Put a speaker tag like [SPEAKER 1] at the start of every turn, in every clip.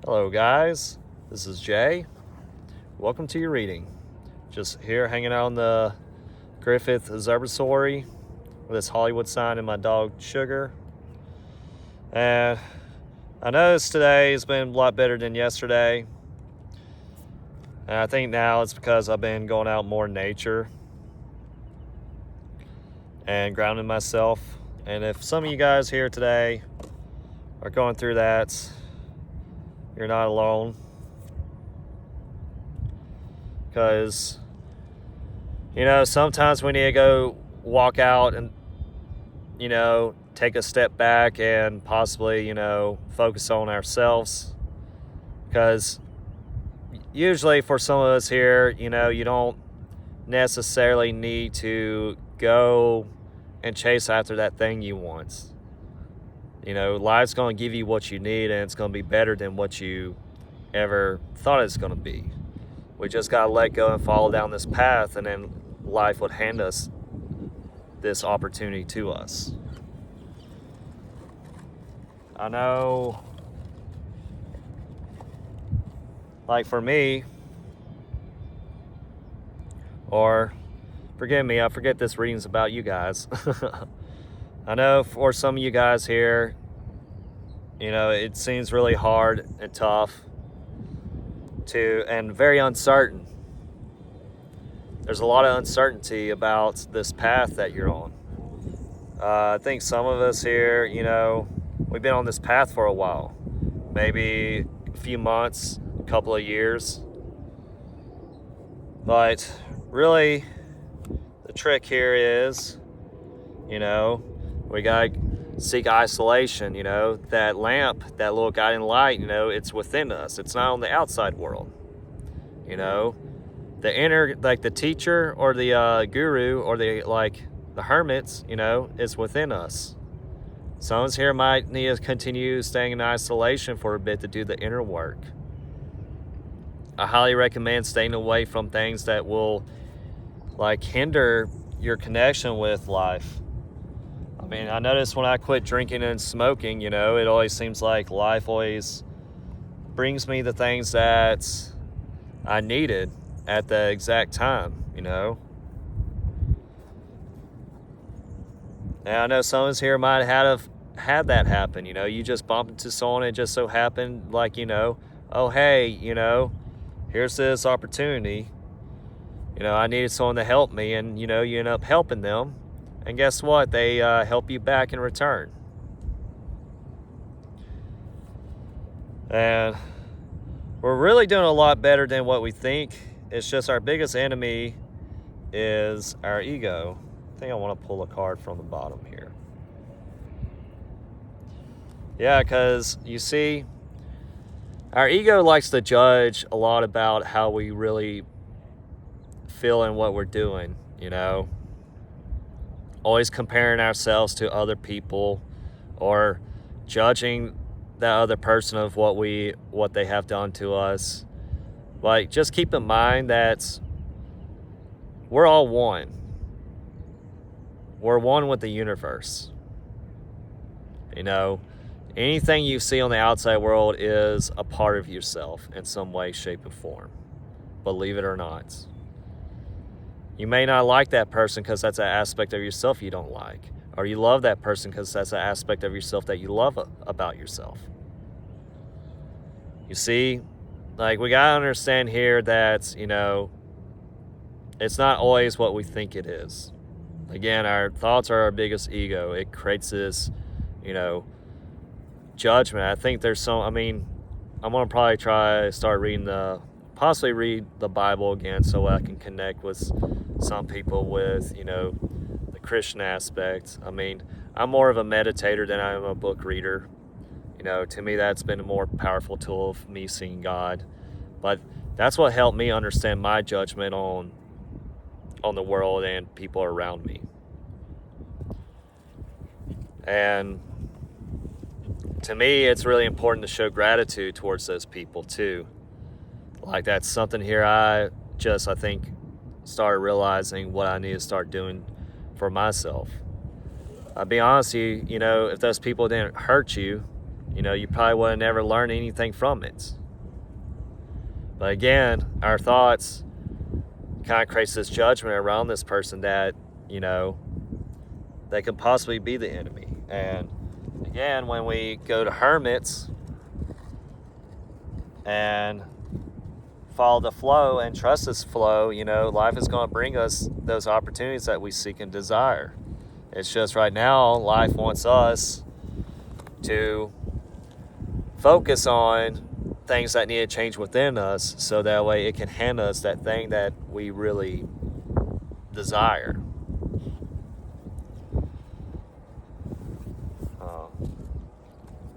[SPEAKER 1] Hello guys, this is Jay. Welcome to your reading. Just here hanging out in the Griffith Observatory with this Hollywood sign and my dog Sugar. And I noticed today has been a lot better than yesterday. And I think now it's because I've been going out more in nature and grounding myself. And if some of you guys here today are going through that, you're not alone. Because, sometimes we need to go walk out and, take a step back and possibly, focus on ourselves. Because usually for some of us here, you don't necessarily need to go and chase after that thing you want. Life's going to give you what you need, and it's going to be better than what you ever thought it's going to be. We just got to let go and follow down this path, and then life would hand us this opportunity to us. I know, like for me, or forgive me, I forget this reading's about you guys. I know for some of you guys here, it seems really hard and tough and very uncertain. There's a lot of uncertainty about this path that you're on. I think some of us here, we've been on this path for a while, maybe a few months, a couple of years. But really, the trick here is, we got to seek isolation, that lamp, that little guiding light, it's within us. It's not on the outside world. The inner, like the teacher or the guru or the hermits, is within us. Some of us here might need to continue staying in isolation for a bit to do the inner work. I highly recommend staying away from things that will hinder your connection with life. I noticed when I quit drinking and smoking, it always seems like life always brings me the things that I needed at the exact time, And I know some of us here might have had that happen, you just bumped into someone and it just so happened oh, hey, here's this opportunity. I needed someone to help me, and, you end up helping them. And guess what? They help you back in return. And we're really doing a lot better than what we think. It's just our biggest enemy is our ego. I think I want to pull a card from the bottom here. Yeah, because you see, our ego likes to judge a lot about how we really feel and what we're doing, Always comparing ourselves to other people or judging that other person of what they have done to us. Just keep in mind that we're all one. We're one with the universe. Anything you see on the outside world is a part of yourself in some way, shape, and form. Believe it or not. You may not like that person because that's an aspect of yourself you don't like. Or you love that person because that's an aspect of yourself that you love about yourself. You see, we got to understand here that, it's not always what we think it is. Again, our thoughts are our biggest ego. It creates this, judgment. I think there's I'm going to probably possibly read the Bible again so I can connect with some people with, the Christian aspect. I'm more of a meditator than I am a book reader. To me, that's been a more powerful tool of me seeing God. But that's what helped me understand my judgment on the world and people around me. And to me, it's really important to show gratitude towards those people too. That's something here I think started realizing what I need to start doing for myself. I'll be honest with you, if those people didn't hurt you, you probably would have never learned anything from it. But again, our thoughts kind of creates this judgment around this person that, you know, they could possibly be the enemy. And again, when we go to hermits and follow the flow and trust this flow, you know, life is going to bring us those opportunities that we seek and desire. It's just right now, life wants us to focus on things that need to change within us, so that way it can hand us that thing that we really desire.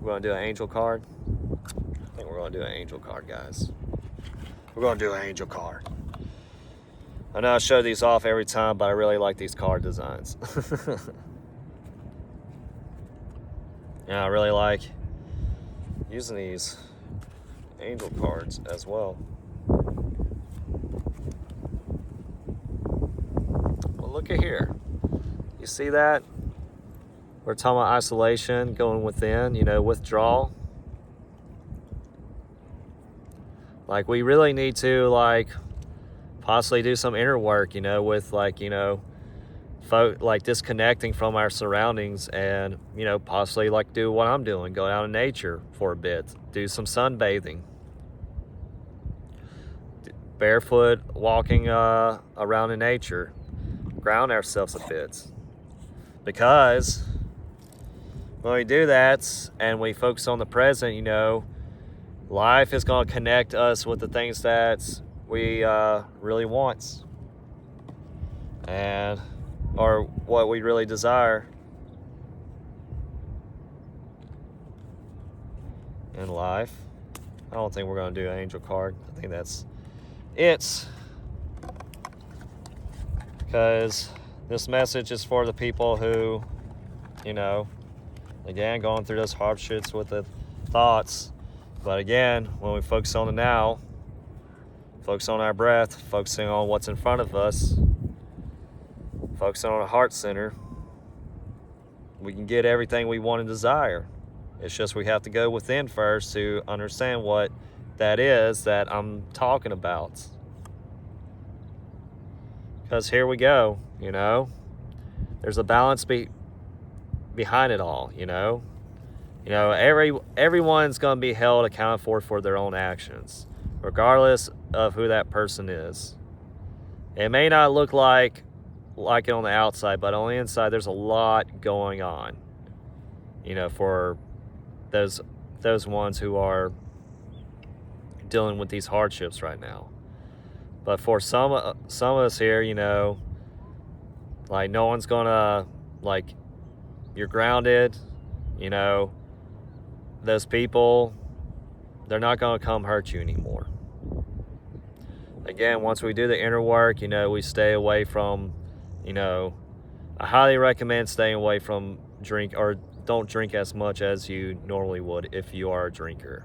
[SPEAKER 1] We're going to do an angel card. I think we're going to do an angel card, guys. We're going to do an angel card. I know I show these off every time, but I really like these card designs. Yeah, I really like using these angel cards as well. Well, look at here. You see that? We're talking about isolation, going within, you know, withdrawal. Like, we really need to, like, possibly do some inner work, you know, with, like, you know, like disconnecting from our surroundings, and, you know, possibly like do what I'm doing, go out in nature for a bit, do some sunbathing, barefoot walking around in nature, ground ourselves a bit. Because when we do that and we focus on the present, you know, life is going to connect us with the things that we really want, and or what we really desire in life. I don't think we're going to do an angel card. I think that's it, because this message is for the people who, you know, again, going through those hardships with the thoughts. But again, when we focus on the now, focus on our breath, focusing on what's in front of us, focusing on a heart center, we can get everything we want and desire. It's just we have to go within first to understand what that is that I'm talking about. Because here we go, you know, there's a balance behind it all, you know. You know, everyone's going to be held accountable for their own actions, regardless of who that person is. It may not look like it on the outside, but on the inside there's a lot going on, you know, for those ones who are dealing with these hardships right now. But for some of us here, you know, like, no one's gonna, like, you're grounded, you know, those people, they're not gonna come hurt you anymore. Again, once we do the inner work, you know, we stay away from, you know, I highly recommend staying away from drink, or don't drink as much as you normally would if you are a drinker.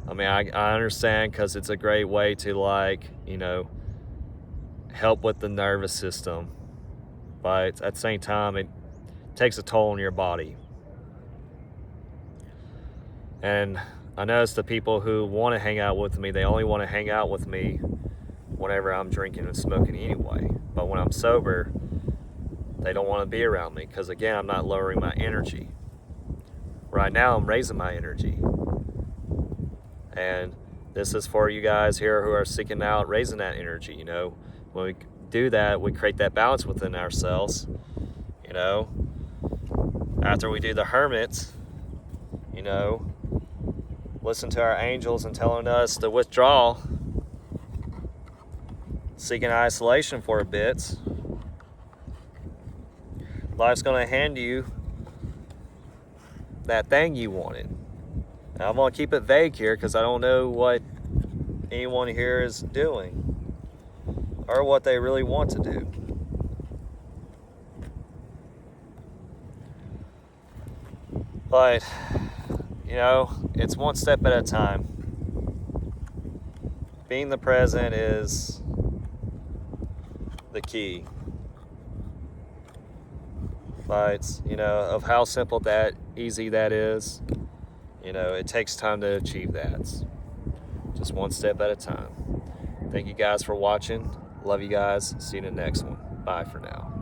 [SPEAKER 1] I mean, I understand, because it's a great way to, like, you know, help with the nervous system, but at the same time, it takes a toll on your body. And I notice the people who want to hang out with me, they only want to hang out with me whenever I'm drinking and smoking anyway. But when I'm sober, they don't want to be around me, because again, I'm not lowering my energy. Right now, I'm raising my energy. And this is for you guys here who are seeking out raising that energy, you know. When we do that, we create that balance within ourselves, you know. After we do the hermit, you know, listen to our angels and telling us to withdraw, seeking isolation for a bit. Life's going to hand you that thing you wanted. Now, I'm going to keep it vague here, because I don't know what anyone here is doing or what they really want to do. But, you know, it's one step at a time. Being the present is the key. But, you know, of how easy that is, you know, it takes time to achieve that. just one step at a time. Thank you guys for watching. Love you guys. See you in the next one. Bye for now.